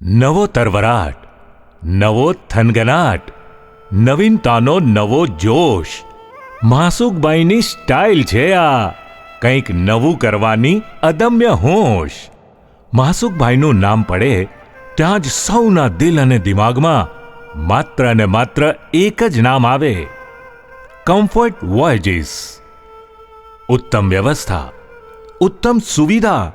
નવો તરવરાટ, નવો થનગનાટ, નવીનતાનો નવો જોશ. માસુકબાઈની સ્ટાઇલ છે આ, કંઈક નવું કરવાની અદમ્ય હોશ. માસુકભાઈનું નામ પડે ત્યાં જ સૌના દિલ અને દિમાગમાં માત્ર ને માત્ર એક જ નામ આવે, કમ્ફર્ટ વોયેજીસ. ઉત્તમ વ્યવસ્થા, ઉત્તમ સુવિધા,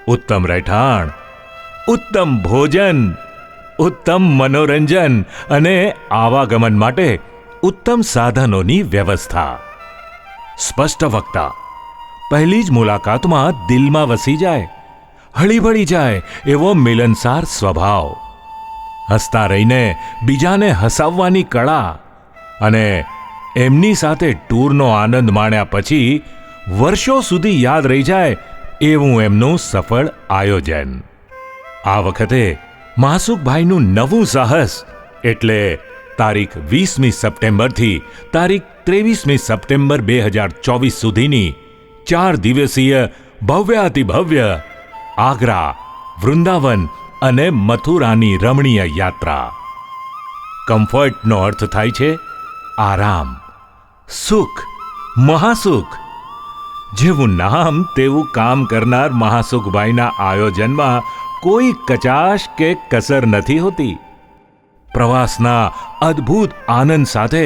ઉત્તમ રહેઠાણ, ઉત્તમ ભોજન, ઉત્તમ મનોરંજન અને આવાગમન માટે ઉત્તમ સાધનોની વ્યવસ્થા. સ્પષ્ટ વક્તા, પહેલી જ મુલાકાતમાં દિલમાં વસી જાય, હળીભળી જાય એવો મિલનસાર સ્વભાવ, હસતા રહીને બીજાને હસાવવાની કળા અને એમની સાથે ટૂરનો આનંદ માણ્યા પછી વર્ષો સુધી યાદ રહી જાય એવું એમનું સફળ આયોજન. આ વખતે માસુકભાઈનું નવું સાહસ એટલે તારીખ 20મી સપ્ટેમ્બરથી તારીખ 23મી સપ્ટેમ્બર 2024 સુધીની 4 દિવસીય ભવ્યાતિભવ્ય આગ્રા, વૃંદાવન અને મથુરાની રમણીય યાત્રા. કમ્ફર્ટનો અર્થ થાય છે આરામ, સુખ, મહાસુખ. જેવું નામ તેવું કામ કરનાર મહાસુખભાઈના આયોજનમાં કોઈ કચાશ કે કસર નથી હોતી. પ્રવાસના અદ્ભુત આનંદ સાથે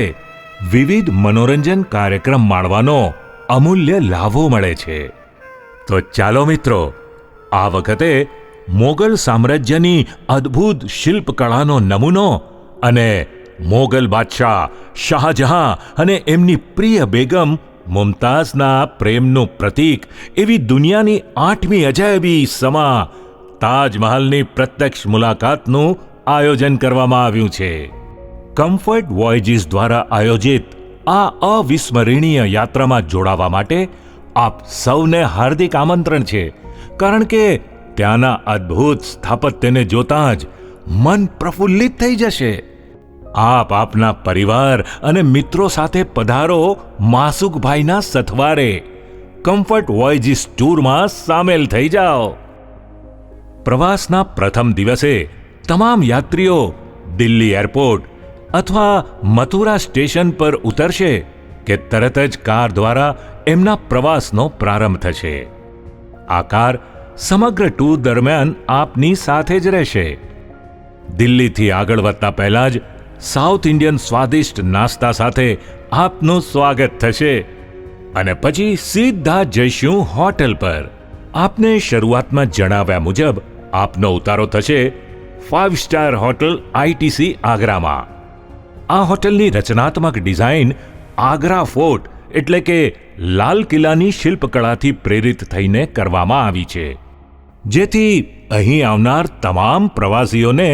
વિવિધ મનોરંજન કાર્યક્રમ માણવાનો અમૂલ્ય લાભો મળે છે. તો ચાલો મિત્રો, આ વખતે મોગલ સામ્રાજ્યની અદ્ભુત શિલ્પકળાનો નમૂનો અને મોગલ બાદશાહ શાહજહાં અને એમની પ્રિય બેગમ મુમતાઝના પ્રેમનું પ્રતીક એવી દુનિયાની 8મી અજાયબી સમા તાજમહલની પ્રત્યક્ષ મુલાકાતનું આયોજન કરવામાં આવ્યું છે. કમ્ફર્ટ વોયેજીસ દ્વારા આયોજિત આ અવિસ્મરણીય યાત્રામાં જોડાવા માટે આપ સૌને હાર્દિક આમંત્રણ છે, કારણ કે ત્યાંના અદ્ભુત સ્થાપત્યને જોતાં જ મન પ્રફુલ્લિત થઈ જશે. આપ આપના પરિવાર અને મિત્રો સાથે પધારો માસુકભાઈના સથવારે. કમ્ફર્ટ વોયેજીસ ટૂરમાં સામેલ થઈ જાઓ. પ્રવાસના પ્રથમ દિવસે તમામ યાત્રીઓ દિલ્હી એરપોર્ટ અથવા મથુરા સ્ટેશન પર ઉતરશે કે તરત જ કાર દ્વારા એમના પ્રવાસનો પ્રારંભ થશે. આ કાર સમગ્ર ટૂર દરમિયાન આપની સાથે જ રહેશે. દિલ્હીથી આગળ વધતા પહેલા જ સાઉથ ઇન્ડિયન સ્વાદિષ્ટ નાસ્તા સાથે આપનું સ્વાગત થશે અને પછી સીધા જઈશું હોટેલ પર. આપને શરૂઆતમાં જણાવ્યા મુજબ આપનો ઉતારો થશે 5 સ્ટાર હોટલ આઈટીસી આગ્રામાં. આ હોટલની રચનાત્મક ડિઝાઇન આગ્રા ફોર્ટ એટલે કે લાલ કિલ્લાની શિલ્પકળાથી પ્રેરિત થઈને કરવામાં આવી છે, જેથી અહીં આવનાર તમામ પ્રવાસીઓને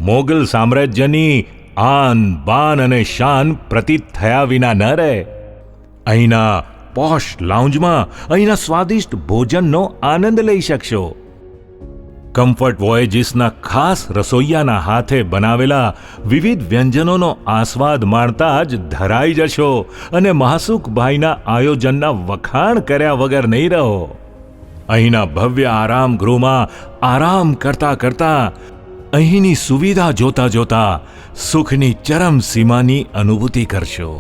મોગલ સામ્રાજ્યની આન, બાન અને શાન પ્રતીત થયા વિના ન રહે. અહીંના પોશ લાઉન્જમાં અહીંના સ્વાદિષ્ટ ભોજનનો આનંદ લઈ શકશો. કમ્ફર્ટ વોયેજીસના ખાસ રસોઈયાના હાથે બનાવેલા વિવિધ વ્યંજનોનો આસ્વાદ માણતા જ ધરાઈ જશો અને માસુકભાઈના આયોજનના વખાણ કર્યા વગર નહીં રહો. અહીંના ભવ્ય આરામ ગૃહમાં આરામ કરતા કરતા અહીંની સુવિધા જોતા જોતા સુખની ચરમ સીમાની અનુભૂતિ કરશો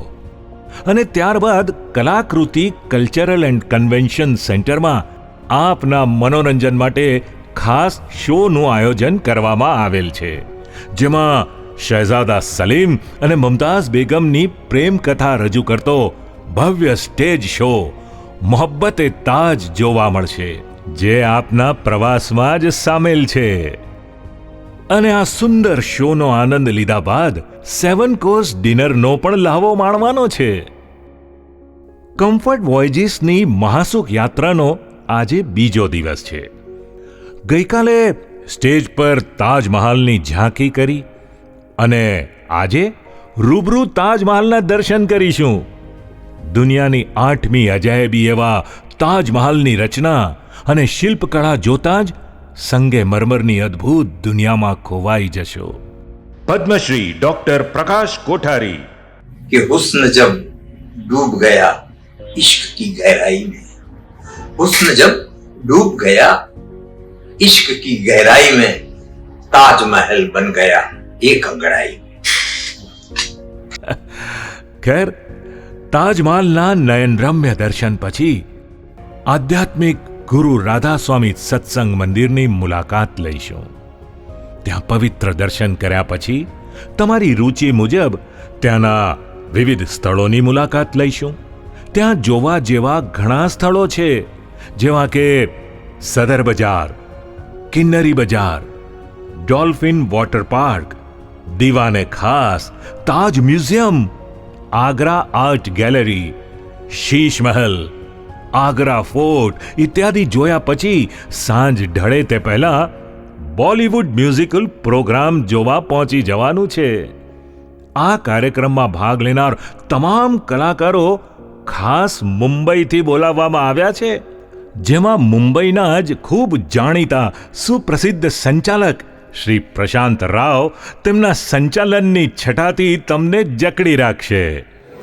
અને ત્યારબાદ કલાકૃતિ કલ્ચરલ એન્ડ કન્વેન્શન સેન્ટરમાં આપના મનોરંજન માટે ખાસ શોનું આયોજન કરવામાં આવેલ છે, જેમાં શહેઝાદા સલીમ અને મુમતાઝ બેગમની પ્રેમ કથા રજૂ કરતો ભવ્ય સ્ટેજ શો મોહબ્બતે તાજ જોવા મળશે, જે આપના પ્રવાસમાં જ સામેલ છે. અને આ સુંદર શોનો આનંદ લીધા બાદ 7 કોર્સ ડિનરનો પણ લાહવો માણવાનો છે. કમ્ફર્ટ વોયેજીસની મહાસુખ યાત્રાનો આજે બીજો દિવસ છે. ગઈકાલે સ્ટેજ પર તાજમહાલની ઝાંખી કરી અને આજે રૂબરૂ તાજમહાલના દર્શન કરીશું. દુનિયાની 8મી અજાયબી એવા તાજમહાલની રચના અને શિલ્પકળા જોતા જ સંગે મરમરની અદ્ભુત દુનિયામાં ખોવાઈ જશો. પદ્મશ્રી ડોક્ટર પ્રકાશ કોઠારી कि हुस्न जब डूब गया इश्क की गहराई में, हुस्न जब डूब गया इश्क की गहराई में, ताजमहल बन गया एक अंगड़ाई। ખેર, તાજમહાલના નયનરમ્ય દર્શન પછી આધ્યાત્મિક ગુરુ રાધાસ્વામી સત્સંગ મંદિરની મુલાકાત લઈશું. ત્યાં પવિત્ર દર્શન કર્યા પછી તમારી રુચિ મુજબ ત્યાંના વિવિધ સ્થળોની મુલાકાત લઈશું. ત્યાં જોવા જેવા ઘણા સ્થળો છે, જેવા કે સદર બજાર, કિન્નરી બજાર, ડોલ્ફિન વોટર પાર્ક, દીવાને ખાસ, તાજ મ્યુઝિયમ, આગ્રા આર્ટ ગેલેરી, શીશ મહેલ, આગ્રા ફોર્ટ ઇત્યાદિ જોયા પછી સાંજ ઢળે તે પહેલા બોલિવૂડ મ્યુઝિકલ પ્રોગ્રામ જોવા પહોંચી જવાનું છે. આ કાર્યક્રમમાં ભાગ લેનાર તમામ કલાકારો ખાસ મુંબઈથી બોલાવવામાં આવ્યા છે, જેમાં મુંબઈના જ ખૂબ જાણીતા સુપ્રસિદ્ધ સંચાલક શ્રી પ્રશાંત રાવ તેમના સંચાલનની છટાથી તમને જકડી રાખશે.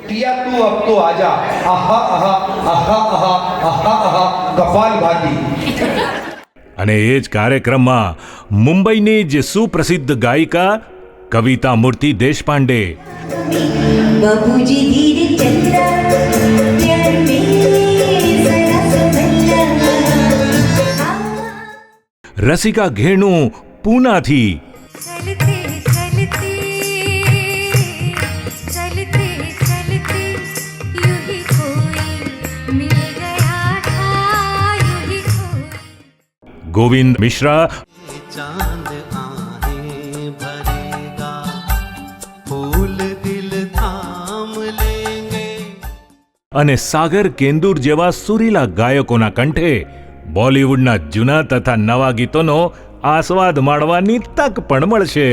टिया तू अब तो आजा, आहा आहा आहा आहा आहा आहा कपाल भाती. અને એ જ કાર્યક્રમમાં મુંબઈની જ સુપ્રસિદ્ધ ગાયિકા કવિતા મૂર્તિ દેશપાંડે, बाबूजी धीरे चलना प्यार में जरा संभलना. રસિકા ઘેણું પૂનાથી, चलते चलते चलते चलते यूं ही कोई मिल गया था, यूं ही कोई. ગોવિંદ મિશ્રા, चांद आहें भरेगा, फूल दिल थाम लेंगे. અને સાગર કેન્દુર જેવા સુરીલા ગાયકોના કંઠે બોલિવૂડના જૂના તથા નવા ગીતોનો આસ્વાદ માણવાની તક પણ મળશે.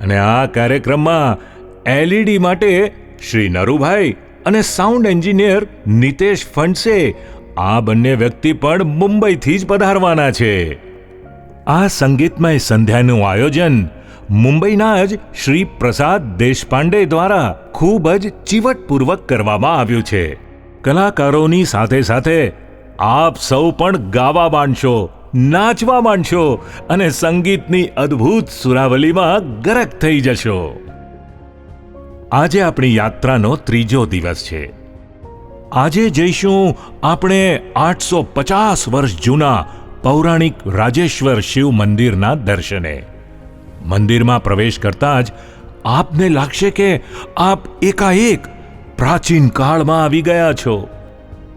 અને આ કાર્યક્રમમાં એલઈડી માટે શ્રી નરુભાઈ અને સાઉન્ડ એન્જિનિયર નિતેશ ફંડસે આ બંને વ્યક્તિ પણ મુંબઈથી જ પધારવાના છે. આ સંગીતમય સંધ્યાનું આયોજન મુંબઈના જ શ્રી પ્રસાદ દેશપાંડે દ્વારા ખૂબ જ ચીવટપૂર્વક કરવામાં આવ્યું છે. કલાકારોની સાથે સાથે આપ સૌ પણ ગાવા માંડશો, નાચવા માંડશો અને સંગીતની અદ્ભુત સુરાવલીમાં ગરક થઈ જશો. આજે આપણી યાત્રાનો ત્રીજો દિવસ છે. આજે જઈશું આપણે 850 વર્ષ જૂના પૌરાણિક રાજેશ્વર શિવ મંદિરના દર્શને. મંદિરમાં પ્રવેશ કરતાં જ આપને લાગશે કે આપ એકાએક પ્રાચીન કાળમાં આવી ગયા છો.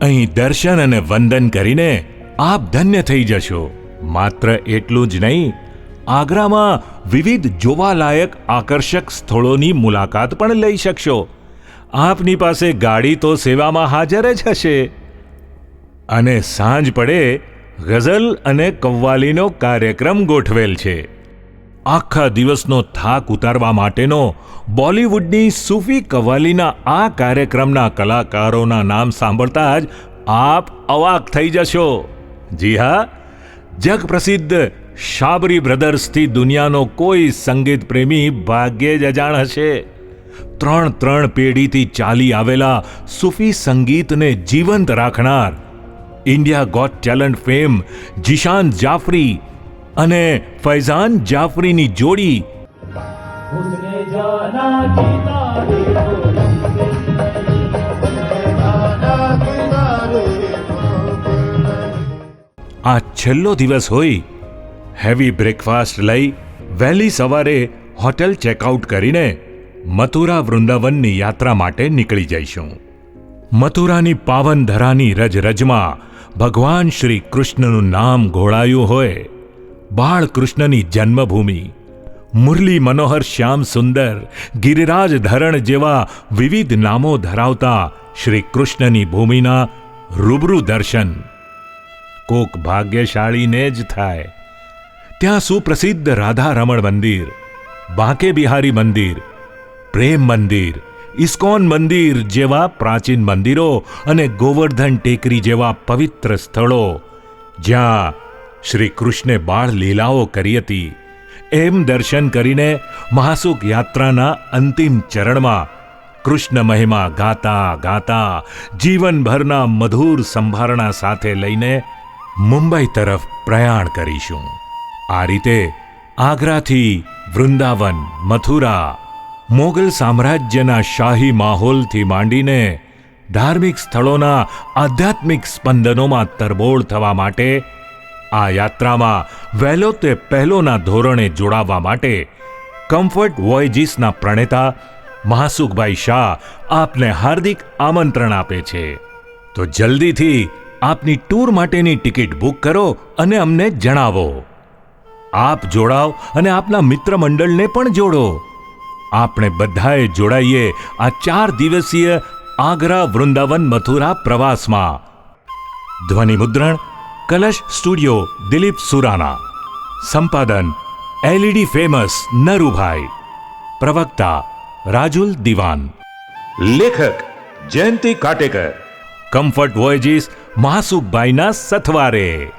અહીં દર્શન અને વંદન કરીને આપ ધન્ય થઈ જશો. માત્ર એટલું જ નહીં, આગ્રામાં વિવિધ જોવાલાયક આકર્ષક સ્થળોની મુલાકાત પણ લઈ શકશો. આપની પાસે ગાડી તો સેવામાં હાજર જ હશે. અને સાંજ પડે ગઝલ અને કવ્વાલીનો કાર્યક્રમ ગોઠવેલ છે. આખા દિવસનો થાક ઉતારવા માટેનો બોલિવૂડની સૂફી કવ્વાલીના આ કાર્યક્રમના કલાકારોના નામ સાંભળતા જ આપ અવાક થઈ જશો. જી હા, જગપ્રસિદ્ધ શાબરી બ્રદર્સથી દુનિયાનો કોઈ સંગીત પ્રેમી ભાગ્યે જ અજાણ હશે. 3 પેઢીથી ચાલી આવેલા સૂફી સંગીતને જીવંત રાખનાર India got talent fame Zeeshan Jafri અને ફૈઝાન જાફરીની જોડી આ છેલ્લો દિવસ હોય. હેવી બ્રેકફાસ્ટ લઈ વહેલી સવારે હોટેલ ચેકઆઉટ કરીને મથુરા વૃંદાવનની યાત્રા માટે નીકળી જઈશું. મથુરાની પાવન ધરાની રજરજમાં ભગવાન શ્રી કૃષ્ણનું નામ ઘોળાયું હોય. બાળકૃષ્ણની જન્મભૂમિ, મુરલી મનોહર શ્યામ સુંદર, ગિરિરાજ ધરણ જેવા વિવિધ નામો ધરાવતા શ્રી કૃષ્ણની ભૂમિના રૂબરૂ દર્શન કોક ભાગ્યશાળીને જ થાય. ત્યાં સુપ્રસિદ્ધ રાધારમણ મંદિર, બાંકે બિહારી મંદિર, પ્રેમ મંદિર, ઇસ્કોન મંદિર જેવા પ્રાચીન મંદિરો અને ગોવર્ધન ટેકરી જેવા પવિત્ર સ્થળો જ્યાં શ્રી કૃષ્ણે બાળ લીલાઓ કરી હતી, એમ દર્શન કરીને મહાસુખ યાત્રાના અંતિમ ચરણમાં કૃષ્ણ મહિમા ગાતા ગાતા જીવનભરના મધુર સંભારણા સાથે લઈને મુંબઈ તરફ પ્રયાણ કરીશું. આ રીતે આગ્રાથી વૃંદાવન, મથુરા, મોગલ સામ્રાજ્યના શાહી માહોલથી માંડીને ધાર્મિક સ્થળોના આધ્યાત્મિક સ્પંદનોમાં તરબોળ થવા માટે આ યાત્રામાં વહેલો તે પહેલોના ધોરણે જોડાવા માટે કમ્ફર્ટ વોયેજીસના પ્રણેતા મહાસુખભાઈ શાહ આપને હાર્દિક આમંત્રણ આપે છે. તો જલ્દીથી આપની ટૂર માટેની ટિકિટ બુક કરો અને અમને જણાવો. આપ જોડાઓ અને આપના મિત્ર મંડળને પણ જોડો. આપણે બધાએ જોડાઈએ આ 4 દિવસીય આગ્રા, વૃંદાવન, મથુરા પ્રવાસમાં. ધ્વનિ મુદ્રણ કલશ સ્ટુડિયો, દિલીપ સુરાના. સંપાદન LED ફેમસ નરુભાઈ. પ્રવક્તા રાજુલ દિવાન. લેખક જયંતિ કાટેકર. Comfort voyages મહાસુખભાઈના સથવારે.